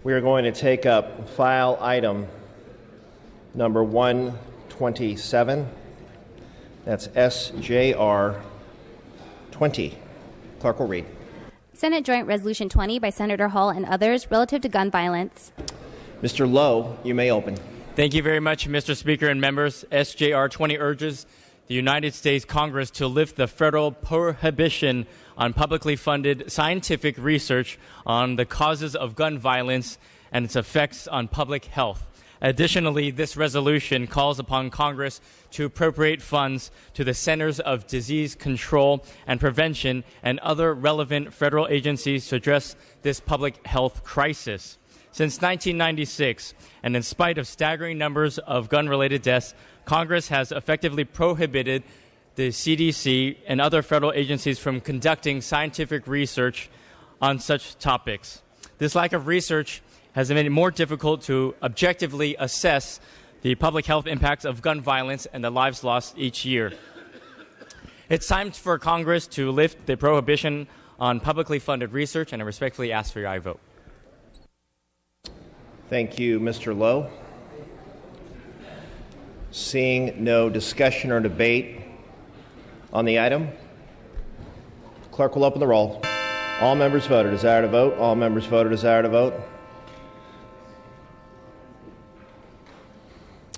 We are going to take up file item number 127. That's SJR 20. Clerk will read. Senate Joint Resolution 20 by Senator Hall and others relative to gun violence. Mr. Lowe, you may open. Thank you very much, Mr. Speaker and members. SJR 20 urges the United States Congress to lift the federal prohibition on publicly funded scientific research on the causes of gun violence and its effects on public health. Additionally, this resolution calls upon Congress to appropriate funds to the Centers of Disease Control and Prevention and other relevant federal agencies to address this public health crisis. Since 1996, and in spite of staggering numbers of gun-related deaths, Congress has effectively prohibited the CDC and other federal agencies from conducting scientific research on such topics. This lack of research has made it more difficult to objectively assess the public health impacts of gun violence and the lives lost each year. It's time for Congress to lift the prohibition on publicly funded research, and I respectfully ask for your aye vote. Thank you, Mr. Lowe. Seeing no discussion or debate on the item, clerk will open the roll. All members voted. Desire to vote. All members voted. Desire to vote.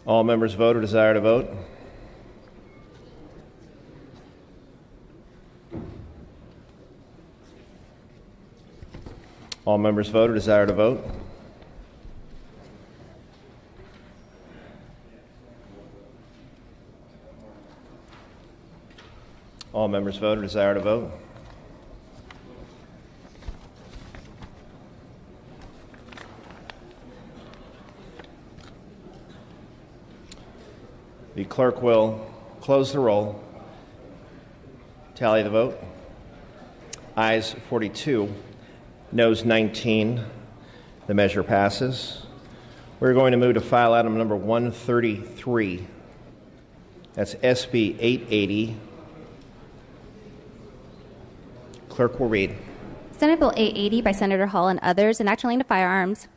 All members voted. Desire to vote. All members voted. Desire to vote. All members voted. Desire to vote. The clerk will close the roll, tally the vote. Ayes 42, noes 19. The measure passes. We're going to move to file item number 133. That's SB 880. Clerk will read. Senate Bill 880 by Senator Hall and others, an act relating to firearms.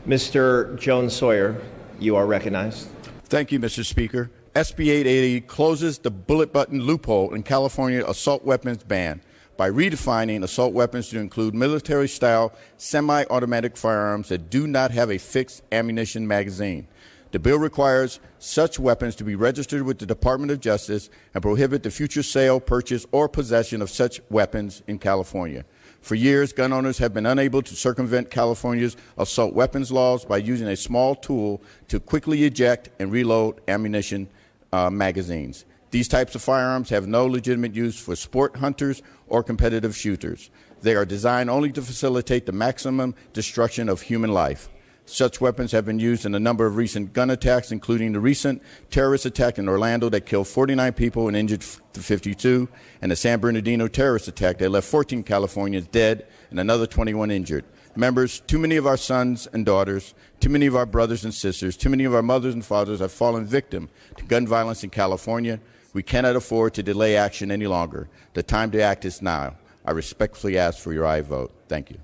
Mr. Jones Sawyer, you are recognized. Thank you, Mr. Speaker. SB 880 closes the bullet button loophole in California assault weapons ban by redefining assault weapons to include military-style semi-automatic firearms that do not have a fixed ammunition magazine. The bill requires such weapons to be registered with the Department of Justice and prohibit the future sale, purchase, or possession of such weapons in California. For years, gun owners have been unable to circumvent California's assault weapons laws by using a small tool to quickly eject and reload ammunition magazines. These types of firearms have no legitimate use for sport hunters or competitive shooters. They are designed only to facilitate the maximum destruction of human life. Such weapons have been used in a number of recent gun attacks, including the recent terrorist attack in Orlando that killed 49 people and injured 52, and the San Bernardino terrorist attack that left 14 Californians dead and another 21 injured. Members, too many of our sons and daughters, too many of our brothers and sisters, too many of our mothers and fathers have fallen victim to gun violence in California. We cannot afford to delay action any longer. The time to act is now. I respectfully ask for your aye vote. Thank you.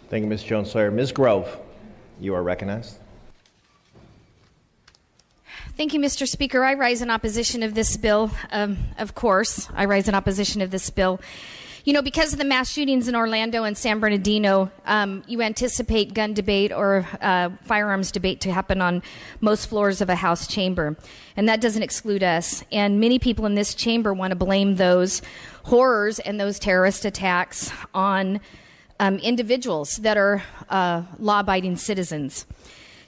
Thank you, Ms. Jones-Sawyer. Ms. Grove, you are recognized. Thank you, Mr. Speaker. I rise in opposition of this bill. Of course, I rise in opposition of this bill. You know, because of the mass shootings in Orlando and San Bernardino, you anticipate gun debate or firearms debate to happen on most floors of a House chamber. And that doesn't exclude us. And many people in this chamber want to blame those horrors and those terrorist attacks on individuals that are law-abiding citizens.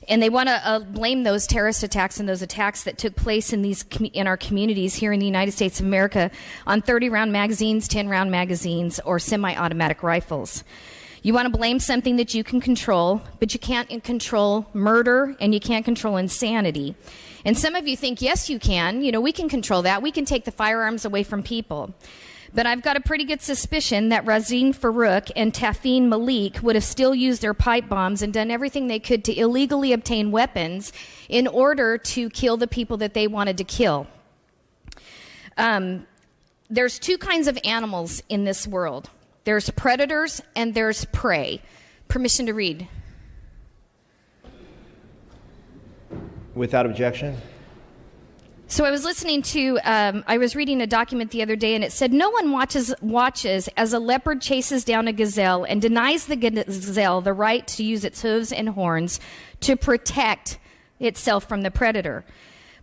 And they want to blame those terrorist attacks and those attacks that took place in our communities here in the United States of America on 30-round magazines, 10-round magazines, or semi-automatic rifles. You want to blame something that you can control, but you can't control murder and you can't control insanity. And some of you think, yes, you can. You know, we can control that. We can take the firearms away from people. But I've got a pretty good suspicion that Razin Farouk and Tafeen Malik would have still used their pipe bombs and done everything they could to illegally obtain weapons in order to kill the people that they wanted to kill. There's two kinds of animals in this world. There's predators and there's prey. Permission to read. Without objection. So I was listening to, I was reading a document the other day, and it said, no one watches as a leopard chases down a gazelle and denies the gazelle the right to use its hooves and horns to protect itself from the predator.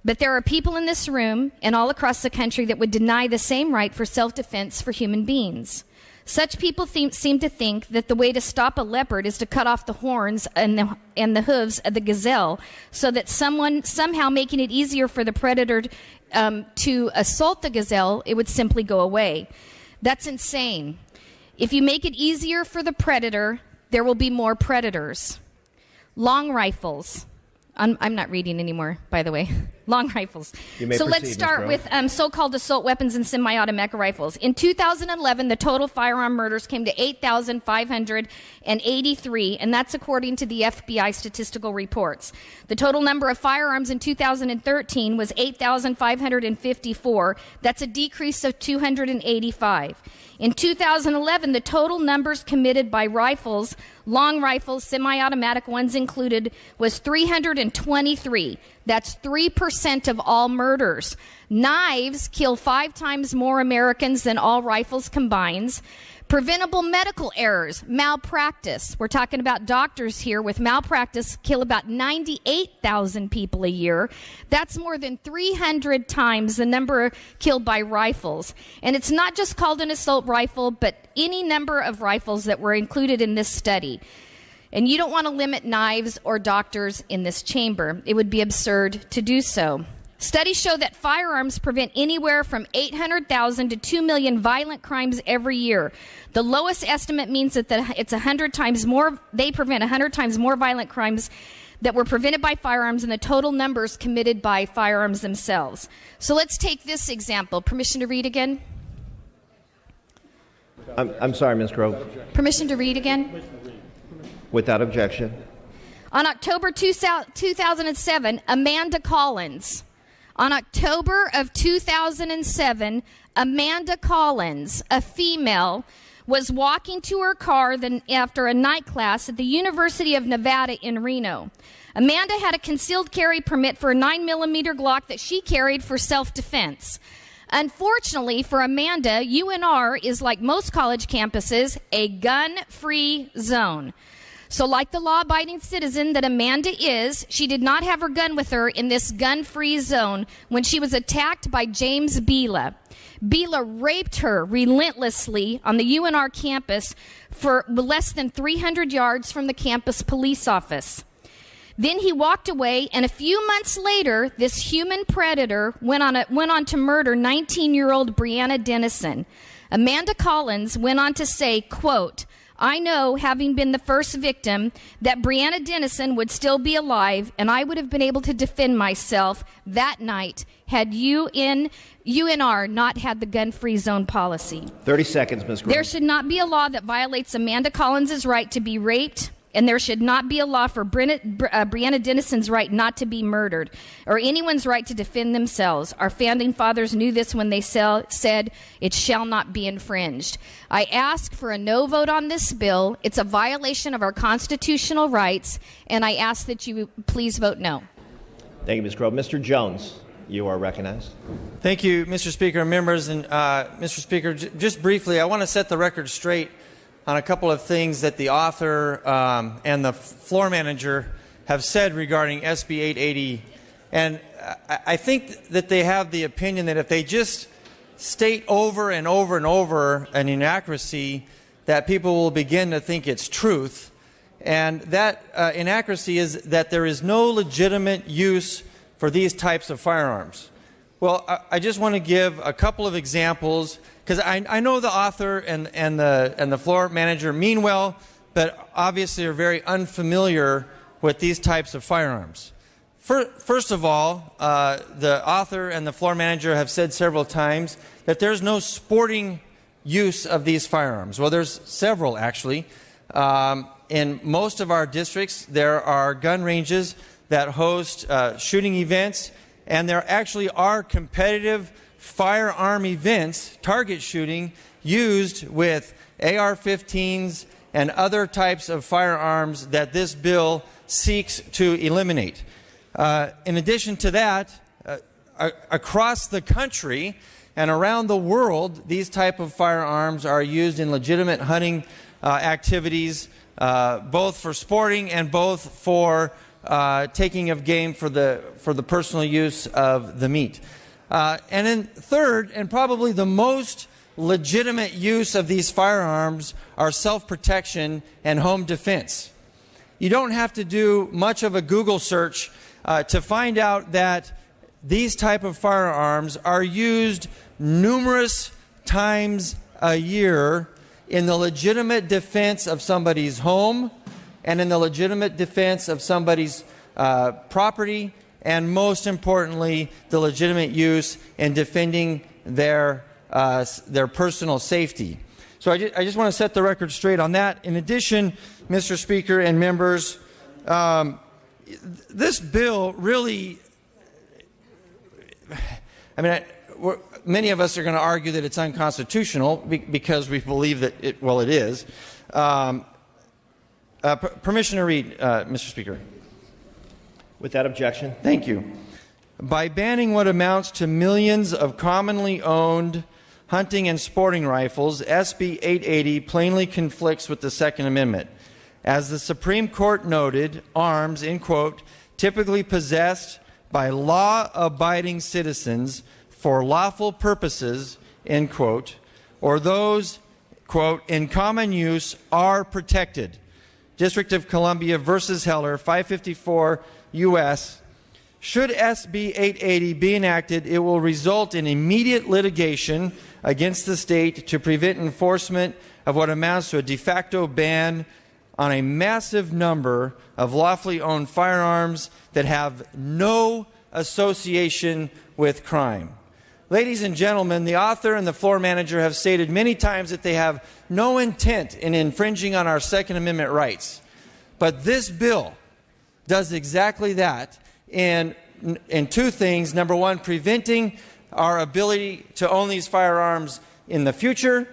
But there are people in this room and all across the country that would deny the same right for self-defense for human beings. Such people seem to think that the way to stop a leopard is to cut off the horns and the hooves of the gazelle, so that somehow making it easier for the predator to assault the gazelle, it would simply go away. That's insane. If you make it easier for the predator, there will be more predators. Long rifles. I'm not reading anymore, by the way. Long rifles. So let's start with so-called assault weapons and semi-automatic rifles. In 2011, the total firearm murders came to 8,583, and that's according to the FBI statistical reports. The total number of firearms in 2013 was 8,554. That's a decrease of 285. In 2011, the total numbers committed by rifles, long rifles, semi-automatic ones included, was 323. That's 3% of all murders. Knives kill 5 times more Americans than all rifles combined. Preventable medical errors, malpractice. We're talking about doctors here with malpractice kill about 98,000 people a year. That's more than 300 times the number killed by rifles. And it's not just called an assault rifle, but any number of rifles that were included in this study. And you don't want to limit knives or doctors in this chamber. It would be absurd to do so. Studies show that firearms prevent anywhere from 800,000 to 2 million violent crimes every year. The lowest estimate means that it's 100 times more, they prevent 100 times more violent crimes that were prevented by firearms than the total numbers committed by firearms themselves. So let's take this example. Permission to read again? I'm sorry, Ms. Grove. Permission to read again? Without objection. On October 2007, Amanda Collins. On October of 2007, Amanda Collins, a female, was walking to her car after a night class at the University of Nevada in Reno. Amanda had a concealed carry permit for a 9mm Glock that she carried for self-defense. Unfortunately for Amanda, UNR is, like most college campuses, a gun-free zone. So like the law-abiding citizen that Amanda is, she did not have her gun with her in this gun-free zone when she was attacked by James Bila. Bila raped her relentlessly on the UNR campus for less than 300 yards from the campus police office. Then he walked away, and a few months later, this human predator went on to murder 19-year-old Breonna Dennison. Amanda Collins went on to say, quote, I know, having been the first victim, that Breonna Dennison would still be alive, and I would have been able to defend myself that night had UNR not had the gun-free zone policy. 30 seconds, Ms. Grove. There should not be a law that violates Amanda Collins' right to be raped, and there should not be a law for Breonna Dennison's right not to be murdered, or anyone's right to defend themselves. Our founding fathers knew this when they said, it shall not be infringed. I ask for a no vote on this bill. It's a violation of our constitutional rights, and I ask that you please vote no. Thank you, Ms. Grove. Mr. Jones, you are recognized. Thank you, Mr. Speaker and members. And Mr. Speaker, just briefly, I want to set the record straight on a couple of things that the author and the floor manager have said regarding SB 880. And I think that they have the opinion that if they just state over and over and over an inaccuracy, that people will begin to think it's truth. And that inaccuracy is that there is no legitimate use for these types of firearms. Well, I just want to give a couple of examples, because I know the author and the floor manager mean well, but obviously are very unfamiliar with these types of firearms. First of all, the author and the floor manager have said several times that there's no sporting use of these firearms. Well, there's several, actually. In most of our districts, there are gun ranges that host shooting events, and there actually are competitive firearm events, target shooting, used with AR-15s and other types of firearms that this bill seeks to eliminate. In addition to that, across the country and around the world, these type of firearms are used in legitimate hunting activities, both for sporting and both for taking of game for the personal use of the meat. And then third, and probably the most legitimate use of these firearms, are self-protection and home defense. You don't have to do much of a Google search to find out that these type of firearms are used numerous times a year in the legitimate defense of somebody's home and in the legitimate defense of somebody's property, and most importantly, the legitimate use in defending their personal safety. So I just want to set the record straight on that. In addition, Mr. Speaker and members, this bill really, many of us are going to argue that it's unconstitutional because we believe that it is. Permission to read, Mr. Speaker. Without objection. Thank you. By banning what amounts to millions of commonly owned hunting and sporting rifles, SB 880 plainly conflicts with the Second Amendment. As the Supreme Court noted, arms, in quote, typically possessed by law-abiding citizens for lawful purposes, end quote, or those, quote, in common use are protected. District of Columbia versus Heller, 554 U.S. Should SB 880 be enacted, it will result in immediate litigation against the state to prevent enforcement of what amounts to a de facto ban on a massive number of lawfully owned firearms that have no association with crime. Ladies and gentlemen, the author and the floor manager have stated many times that they have no intent in infringing on our Second Amendment rights. But this bill does exactly that in two things. Number one, preventing our ability to own these firearms in the future,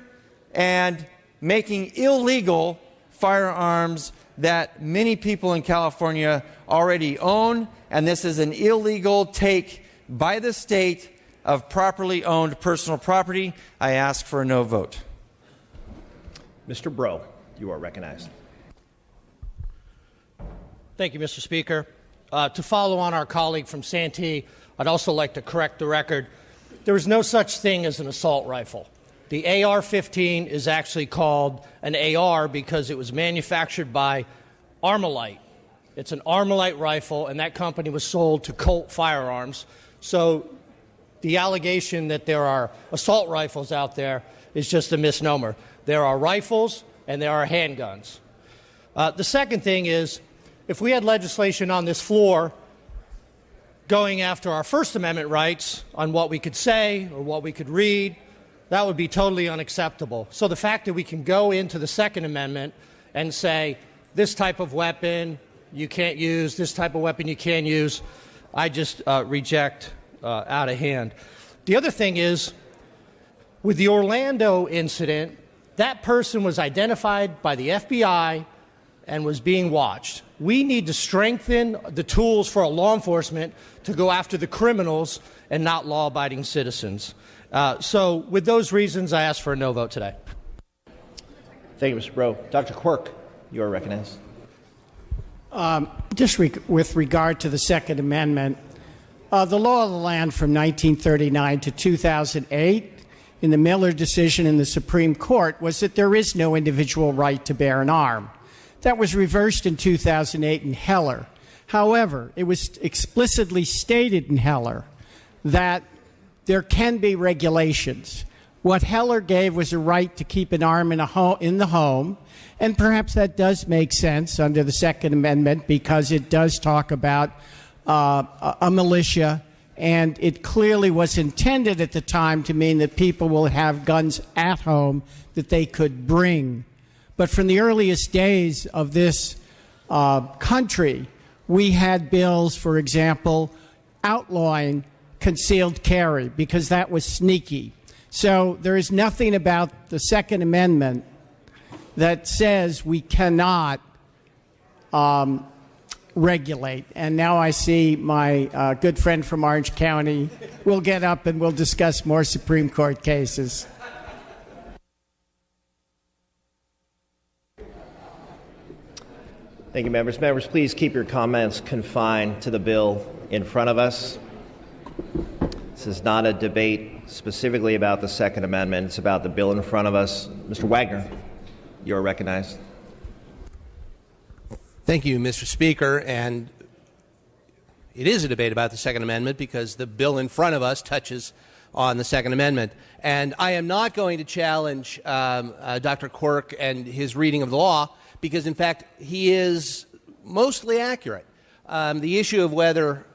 and making illegal firearms that many people in California already own. And this is an illegal take by the state of properly owned personal property. I ask for a no vote. Mr. Breaux, you are recognized. Thank you, Mr. Speaker. To follow on our colleague from Santee, I'd also like to correct the record. There is no such thing as an assault rifle. The AR-15 is actually called an AR because it was manufactured by Armalite. It's an Armalite rifle, and that company was sold to Colt Firearms. So the allegation that there are assault rifles out there is just a misnomer. There are rifles and there are handguns. The second thing is, if we had legislation on this floor going after our First Amendment rights on what we could say or what we could read, that would be totally unacceptable. So the fact that we can go into the Second Amendment and say this type of weapon you can't use, this type of weapon you can use, I just reject out of hand. The other thing is, with the Orlando incident, that person was identified by the FBI and was being watched. We need to strengthen the tools for law enforcement to go after the criminals and not law-abiding citizens. So with those reasons, I ask for a no vote today. Thank you, Mr. Breaux. Dr. Quirk, you are recognized. With regard to the Second Amendment, the law of the land from 1939 to 2008 in the Miller decision in the Supreme Court was that there is no individual right to bear an arm. That was reversed in 2008 in Heller. However, it was explicitly stated in Heller that there can be regulations. What Heller gave was a right to keep an arm in the home, and perhaps that does make sense under the Second Amendment because it does talk about a militia, and it clearly was intended at the time to mean that people will have guns at home that they could bring. But from the earliest days of this country, we had bills, for example, outlawing concealed carry because that was sneaky. So there is nothing about the Second Amendment that says we cannot regulate. And now I see my good friend from Orange County will get up and we'll discuss more Supreme Court cases. Thank you, members. Members, please keep your comments confined to the bill in front of us. This is not a debate specifically about the Second Amendment. It's about the bill in front of us. Mr. Wagner, you are recognized. Thank you, Mr. Speaker. And it is a debate about the Second Amendment because the bill in front of us touches on the Second Amendment. And I am not going to challenge Dr. Quirk and his reading of the law because, in fact, he is mostly accurate. The issue of whether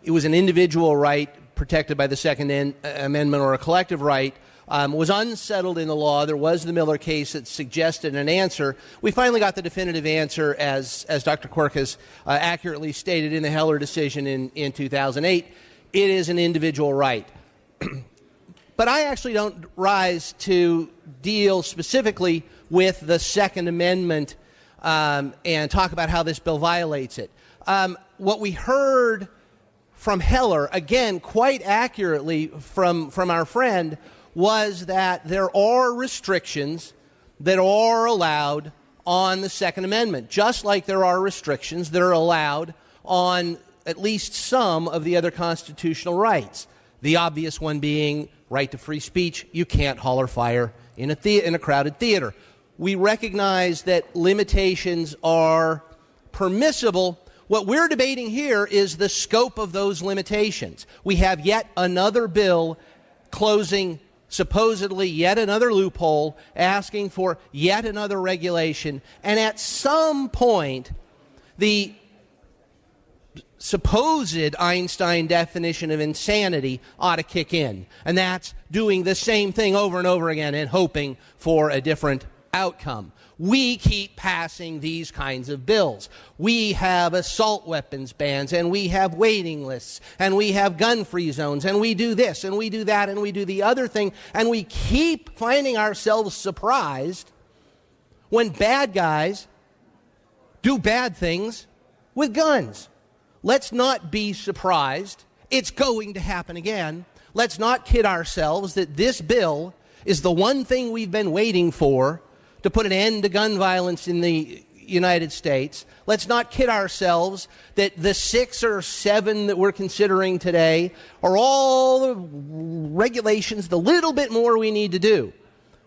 it was an individual right protected by the Second Amendment or a collective right was unsettled in the law. There was the Miller case that suggested an answer. We finally got the definitive answer, as Dr. Quirk has accurately stated in the Heller decision in 2008. It is an individual right. But I actually don't rise to deal specifically with the Second Amendment and talk about how this bill violates it. What we heard from Heller, again, quite accurately from our friend, was that there are restrictions that are allowed on the Second Amendment, just like there are restrictions that are allowed on at least some of the other constitutional rights. The obvious one being right to free speech. You can't holler fire in a crowded theater. We recognize that limitations are permissible. What we're debating here is the scope of those limitations. We have yet another bill closing supposedly yet another loophole, asking for yet another regulation, and at some point the supposed Einstein definition of insanity ought to kick in, and that's doing the same thing over and over again and hoping for a different outcome. We keep passing these kinds of bills. We have assault weapons bans, and we have waiting lists, and we have gun-free zones, and we do this, and we do that, and we do the other thing, and we keep finding ourselves surprised when bad guys do bad things with guns. Let's not be surprised. It's going to happen again. Let's not kid ourselves that this bill is the one thing we've been waiting for to put an end to gun violence in the United States. Let's not kid ourselves that the 6 or 7 that we're considering today are all the regulations, the little bit more we need to do.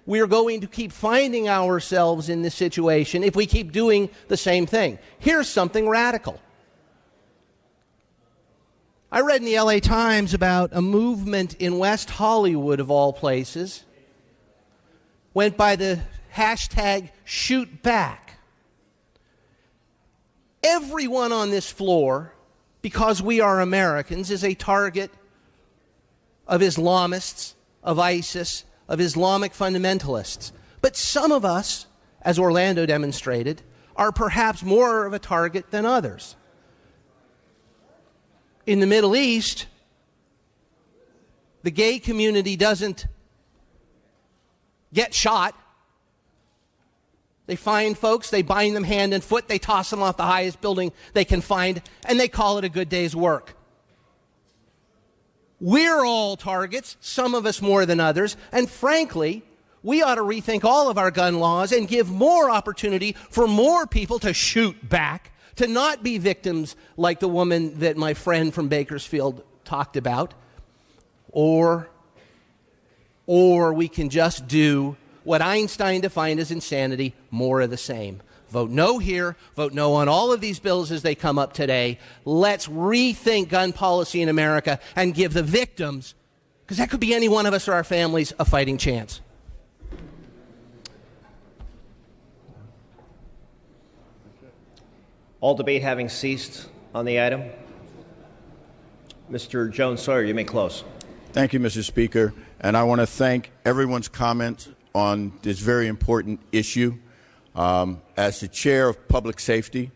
We are going to keep finding ourselves in this situation if we keep doing the same thing. Here's something radical. I read in the LA Times about a movement in West Hollywood, of all places, went by the hashtag shoot back. Everyone on this floor, because we are Americans, is a target of Islamists, of ISIS, of Islamic fundamentalists. But some of us, as Orlando demonstrated, are perhaps more of a target than others. In the Middle East, the gay community doesn't get shot. They find folks, they bind them hand and foot, they toss them off the highest building they can find, and they call it a good day's work. We're all targets, some of us more than others, and frankly, we ought to rethink all of our gun laws and give more opportunity for more people to shoot back, to not be victims like the woman that my friend from Bakersfield talked about, or we can just do what Einstein defined as insanity, more of the same. Vote no here, vote no on all of these bills as they come up today. Let's rethink gun policy in America and give the victims, because that could be any one of us or our families, a fighting chance. All debate having ceased on the item, Mr. Jones-Sawyer, you may close. Thank you, Mr. Speaker. And I want to thank everyone's comments on this very important issue. As the chair of public safety,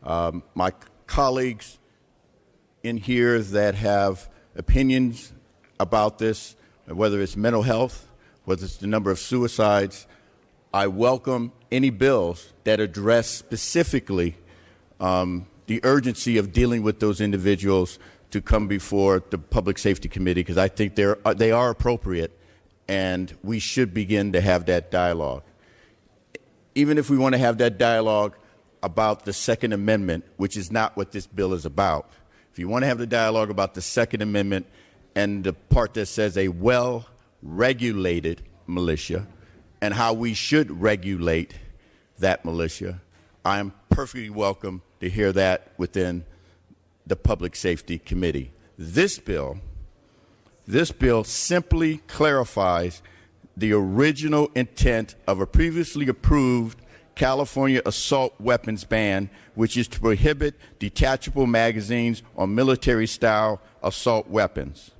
my colleagues in here that have opinions about this, whether it's mental health, whether it's the number of suicides, I welcome any bills that address specifically the the urgency of dealing with those individuals to come before the Public Safety Committee, because I think they are appropriate, and we should begin to have that dialogue. Even if we want to have that dialogue about the Second Amendment, which is not what this bill is about, if you want to have the dialogue about the Second Amendment and the part that says a well-regulated militia and how we should regulate that militia, I am perfectly welcome to hear that within the Public Safety Committee. This bill simply clarifies the original intent of a previously approved California assault weapons ban, which is to prohibit detachable magazines on military-style assault weapons.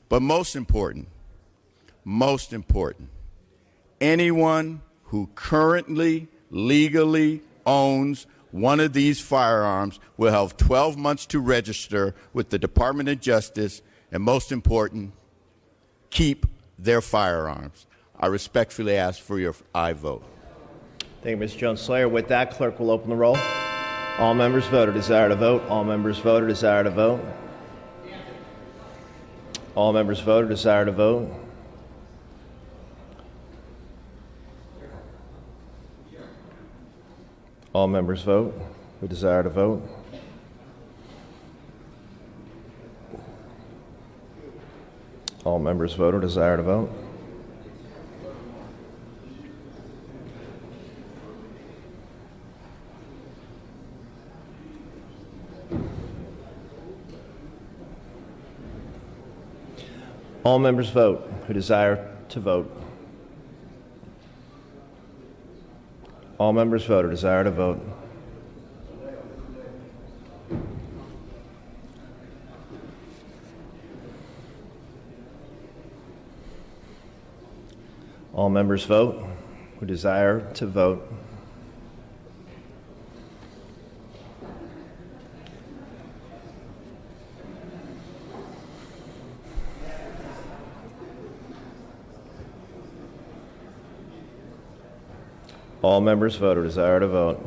But most important, anyone who currently legally owns one of these firearms will have 12 months to register with the Department of Justice, and most important, keep their firearms. I respectfully ask for your aye vote. Thank you, Ms. Jones-Sawyer. With that, clerk will open the roll. All members vote or desire to vote. All members vote or desire to vote. All members vote or desire to vote. All members vote who desire to vote. All members vote or desire to vote. All members vote who desire to vote. All members vote or desire to vote. All members vote who desire to vote. All members vote or desire to vote.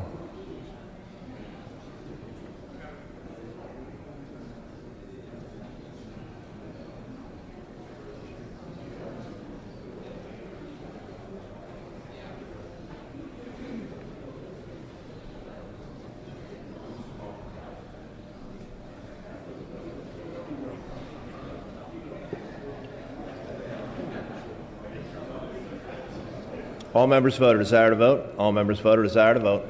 All members vote or desire to vote. All members vote or desire to vote.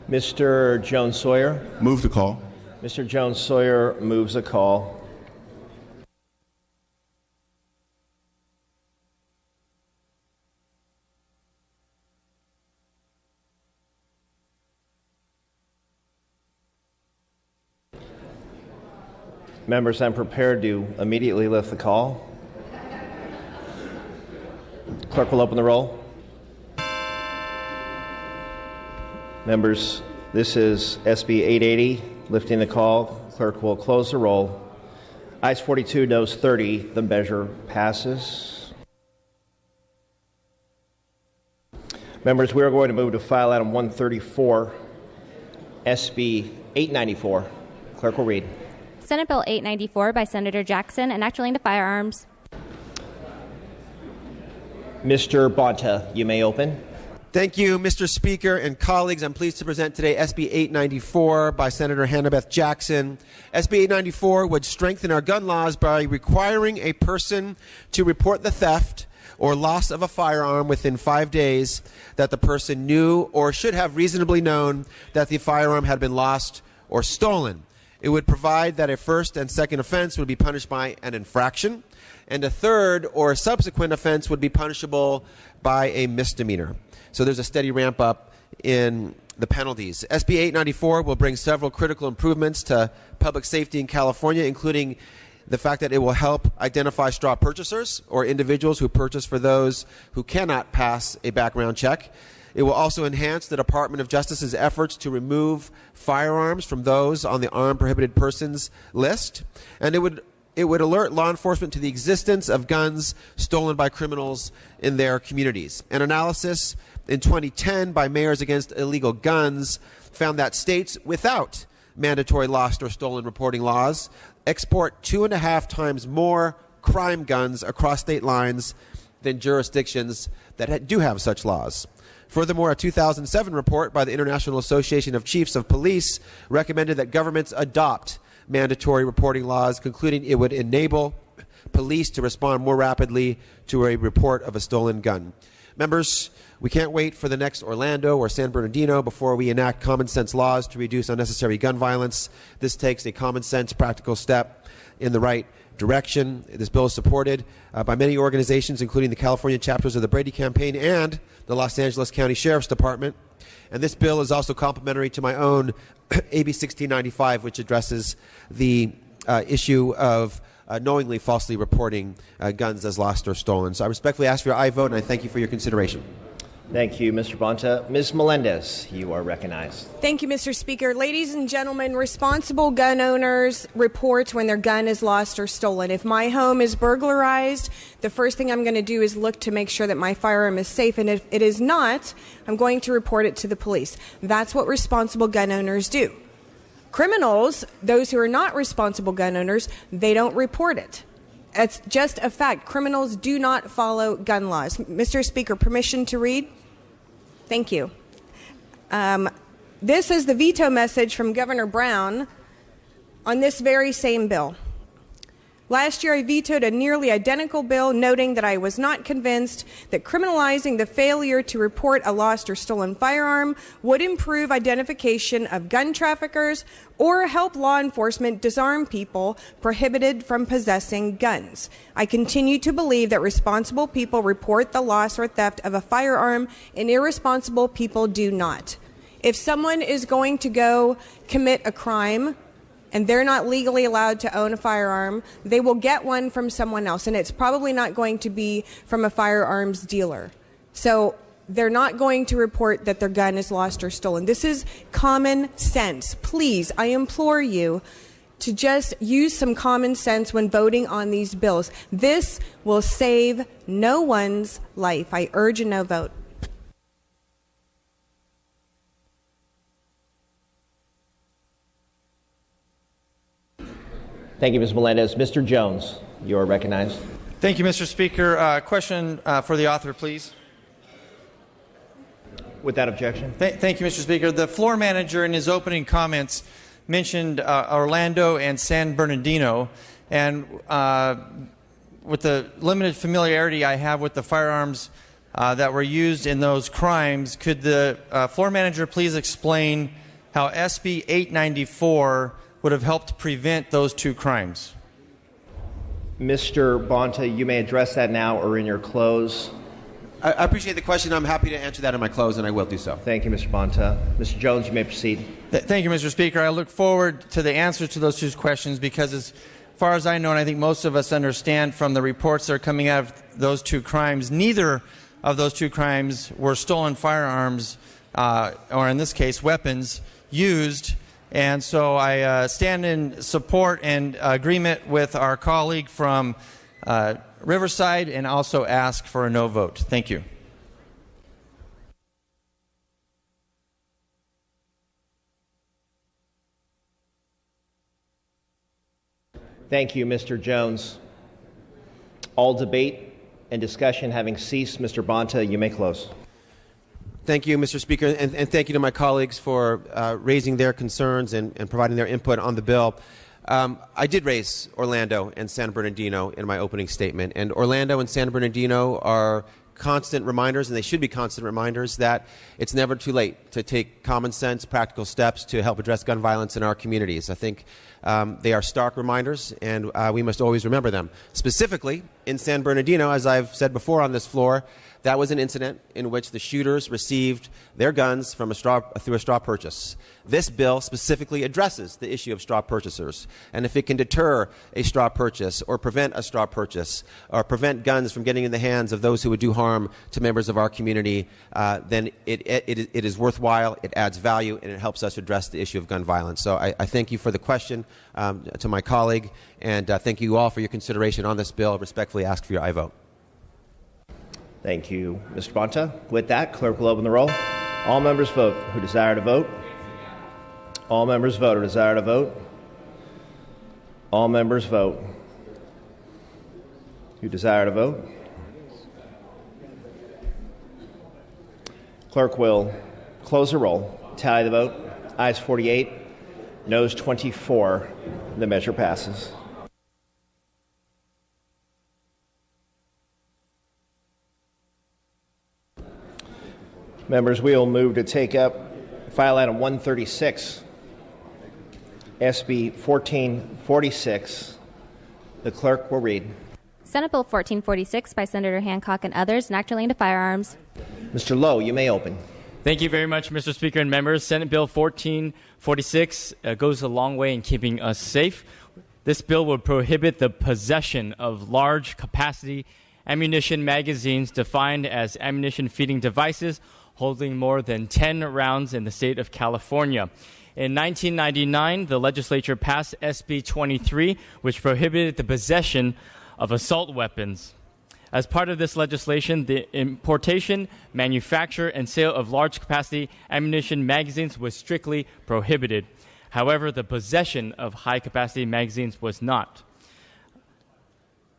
Mr. Jones-Sawyer. Move the call. Mr. Jones-Sawyer moves a call. Members, I'm prepared to immediately lift the call. Clerk will open the roll. Members, this is SB 880, lifting the call. Clerk will close the roll. Ayes 42, noes 30. The measure passes. Members, we are going to move to file item 134, SB 894. Clerk will read. Senate Bill 894 by Senator Jackson, an act relating to firearms. Mr. Bonta, you may open. Thank you, Mr. Speaker and colleagues. I'm pleased to present today SB 894 by Senator Hannah Beth Jackson. SB 894 would strengthen our gun laws by requiring a person to report the theft or loss of a firearm within 5 days that the person knew or should have reasonably known that the firearm had been lost or stolen. It would provide that a first and second offense would be punished by an infraction, and a third or subsequent offense would be punishable by a misdemeanor. So there's a steady ramp up in the penalties. SB 894 will bring several critical improvements to public safety in California, including the fact that it will help identify straw purchasers or individuals who purchase for those who cannot pass a background check. It will also enhance the Department of Justice's efforts to remove firearms from those on the armed prohibited persons list. And it would alert law enforcement to the existence of guns stolen by criminals in their communities. An analysis in 2010 by Mayors Against Illegal Guns found that states without mandatory lost or stolen reporting laws export 2.5 times more crime guns across state lines than jurisdictions that do have such laws. Furthermore, a 2007 report by the International Association of Chiefs of Police recommended that governments adopt mandatory reporting laws, concluding it would enable police to respond more rapidly to a report of a stolen gun. Members, we can't wait for the next Orlando or San Bernardino before we enact common sense laws to reduce unnecessary gun violence. This takes a common sense, practical step in the right direction. This bill is supported by many organizations, including the California chapters of the Brady Campaign and the Los Angeles County Sheriff's Department. And this bill is also complementary to my own AB 1695, which addresses the issue of knowingly falsely reporting guns as lost or stolen. So I respectfully ask for your aye vote, and I thank you for your consideration. Thank you, Mr. Bonta. Ms. Melendez, you are recognized. Thank you, Mr. Speaker. Ladies and gentlemen, responsible gun owners report when their gun is lost or stolen. If my home is burglarized, the first thing I'm going to do is look to make sure that my firearm is safe, and if it is not, I'm going to report it to the police. That's what responsible gun owners do. Criminals, those who are not responsible gun owners, they don't report it. It's just a fact. Criminals do not follow gun laws. Mr. Speaker, permission to read? Thank you. This is the veto message from Governor Brown on this very same bill. Last year, I vetoed a nearly identical bill, noting that I was not convinced that criminalizing the failure to report a lost or stolen firearm would improve identification of gun traffickers or help law enforcement disarm people prohibited from possessing guns. I continue to believe that responsible people report the loss or theft of a firearm, and irresponsible people do not. If someone is going to go commit a crime, and they're not legally allowed to own a firearm, they will get one from someone else, and it's probably not going to be from a firearms dealer. So they're not going to report that their gun is lost or stolen. This is common sense. Please, I implore you to just use some common sense when voting on these bills. This will save no one's life. I urge a no vote. Thank you, Ms. Melendez. Mr. Jones, you are recognized. Thank you, Mr. Speaker. Question for the author, please. Without objection. Thank you, Mr. Speaker. The floor manager in his opening comments mentioned Orlando and San Bernardino, and with the limited familiarity I have with the firearms that were used in those crimes, could the floor manager please explain how SB 894 would have helped prevent those two crimes? Mr. Bonta, you may address that now or in your close. I appreciate the question. I'm happy to answer that in my close, and I will do so. Thank you, Mr. Bonta. Mr. Jones, you may proceed. Thank you, Mr. Speaker. I look forward to the answer to those two questions because, as far as I know, and I think most of us understand from the reports that are coming out of those two crimes, neither of those two crimes were stolen firearms, or in this case, weapons, used. And so I stand in support and agreement with our colleague from Riverside and also ask for a no vote. Thank you. Thank you, Mr. Jones. All debate and discussion having ceased, Mr. Bonta, you may close. Thank you, Mr. Speaker, and thank you to my colleagues for raising their concerns and providing their input on the bill. I did raise Orlando and San Bernardino in my opening statement, and Orlando and San Bernardino are constant reminders, and they should be constant reminders, that it's never too late to take common sense, practical steps to help address gun violence in our communities. I think they are stark reminders, and we must always remember them. Specifically, in San Bernardino, as I've said before on this floor, that was an incident in which the shooters received their guns through a straw purchase. This bill specifically addresses the issue of straw purchasers. And if it can deter a straw purchase or prevent a straw purchase or prevent guns from getting in the hands of those who would do harm to members of our community, then it is worthwhile, it adds value, and it helps us address the issue of gun violence. So I thank you for the question to my colleague, and thank you all for your consideration on this bill. Respectfully ask for your aye vote. Thank you, Mr. Bonta. With that, clerk will open the roll. All members vote who desire to vote. All members vote who desire to vote. All members vote who desire to vote. Clerk will close the roll, tally the vote. Ayes 48, noes 24. The measure passes. Members, we will move to take up file item 136, SB 1446. The clerk will read. Senate Bill 1446 by Senator Hancock and others, an act relating to firearms. Mr. Lowe, you may open. Thank you very much, Mr. Speaker and members. Senate Bill 1446 goes a long way in keeping us safe. This bill would prohibit the possession of large capacity ammunition magazines defined as ammunition feeding devices holding more than 10 rounds in the state of California. In 1999, the legislature passed SB 23, which prohibited the possession of assault weapons. As part of this legislation, the importation, manufacture, and sale of large-capacity ammunition magazines was strictly prohibited. However, the possession of high-capacity magazines was not.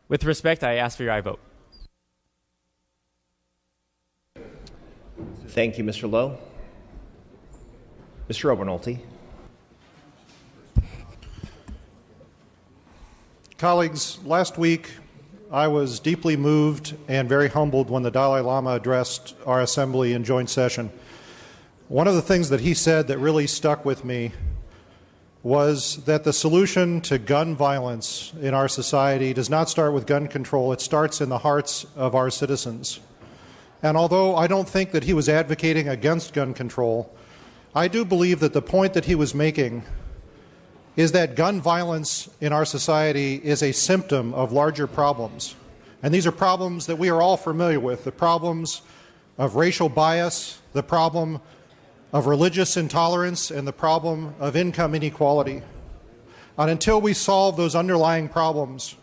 With respect, I ask for your aye vote. Thank you, Mr. Lowe. Mr. Obernolte. Colleagues, last week I was deeply moved and very humbled when the Dalai Lama addressed our assembly in joint session. One of the things that he said that really stuck with me was that the solution to gun violence in our society does not start with gun control, it starts in the hearts of our citizens. And although I don't think that he was advocating against gun control, I do believe that the point that he was making is that gun violence in our society is a symptom of larger problems. And these are problems that we are all familiar with, the problems of racial bias, the problem of religious intolerance, and the problem of income inequality. And until we solve those underlying problems,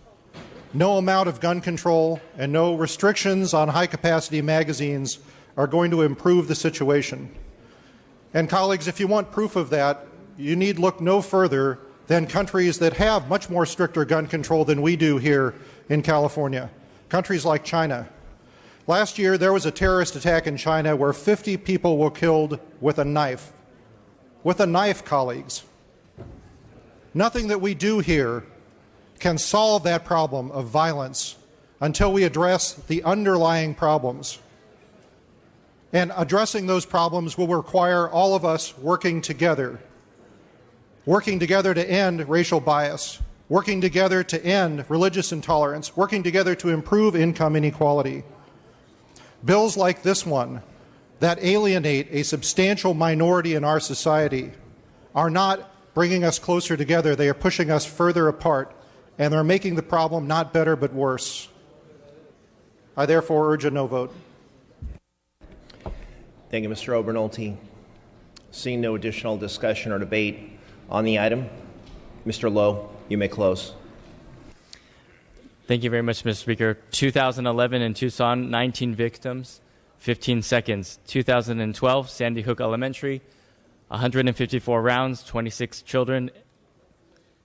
no amount of gun control and no restrictions on high-capacity magazines are going to improve the situation. And colleagues, if you want proof of that, you need look no further than countries that have much more stricter gun control than we do here in California, countries like China. Last year, there was a terrorist attack in China where 50 people were killed with a knife. With a knife, colleagues. Nothing that we do here can solve that problem of violence until we address the underlying problems. And addressing those problems will require all of us working together to end racial bias, working together to end religious intolerance, working together to improve income inequality. Bills like this one that alienate a substantial minority in our society are not bringing us closer together. They are pushing us further apart, and they're making the problem not better but worse. I therefore urge a no vote. Thank you, Mr. Obernolte. Seeing no additional discussion or debate on the item, Mr. Lowe, you may close. Thank you very much, Mr. Speaker. 2011 in Tucson, 19 victims, 15 seconds. 2012, Sandy Hook Elementary, 154 rounds, 26 children,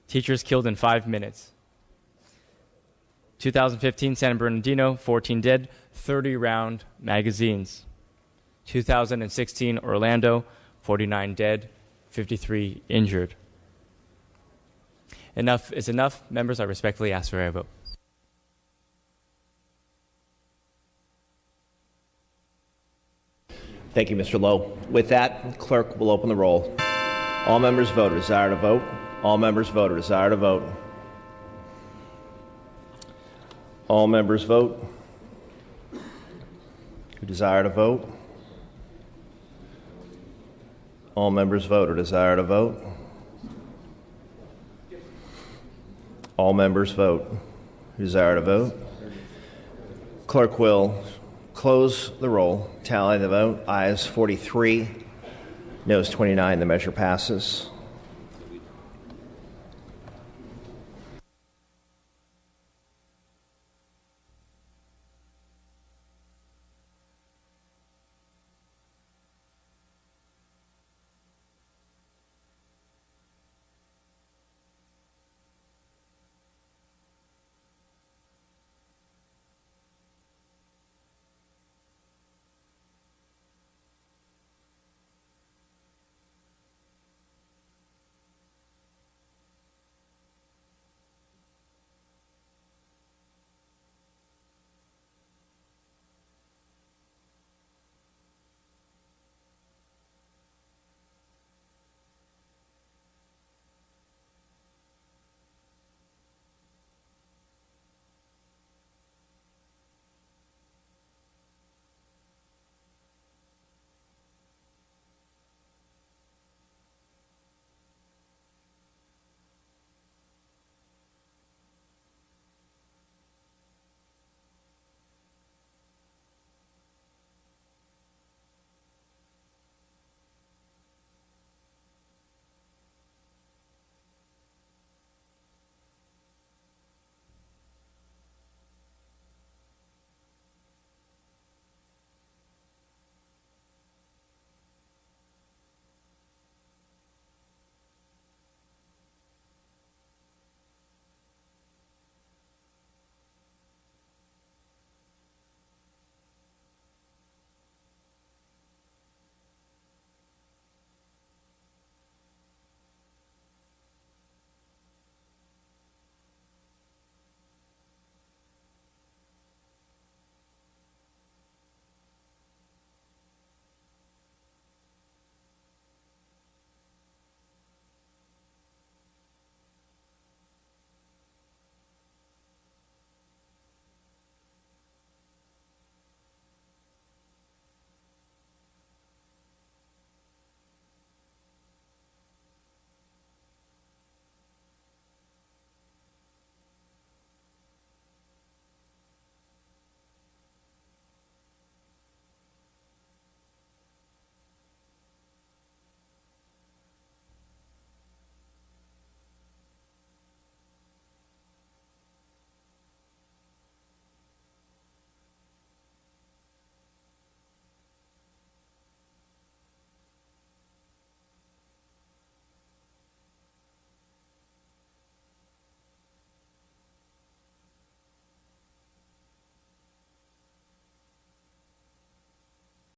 teachers killed in 5 minutes. 2015, San Bernardino, 14 dead, 30-round magazines. 2016 Orlando, 49 dead, 53 injured. Enough is enough. Members, I respectfully ask for a vote. Thank you, Mr. Lowe. With that, clerk will open the roll. All members vote or desire to vote. All members vote or desire to vote. All members vote who desire to vote. All members vote or desire to vote. All members vote who desire to vote. Clerk will close the roll, tally the vote. Ayes 43, noes 29. The measure passes.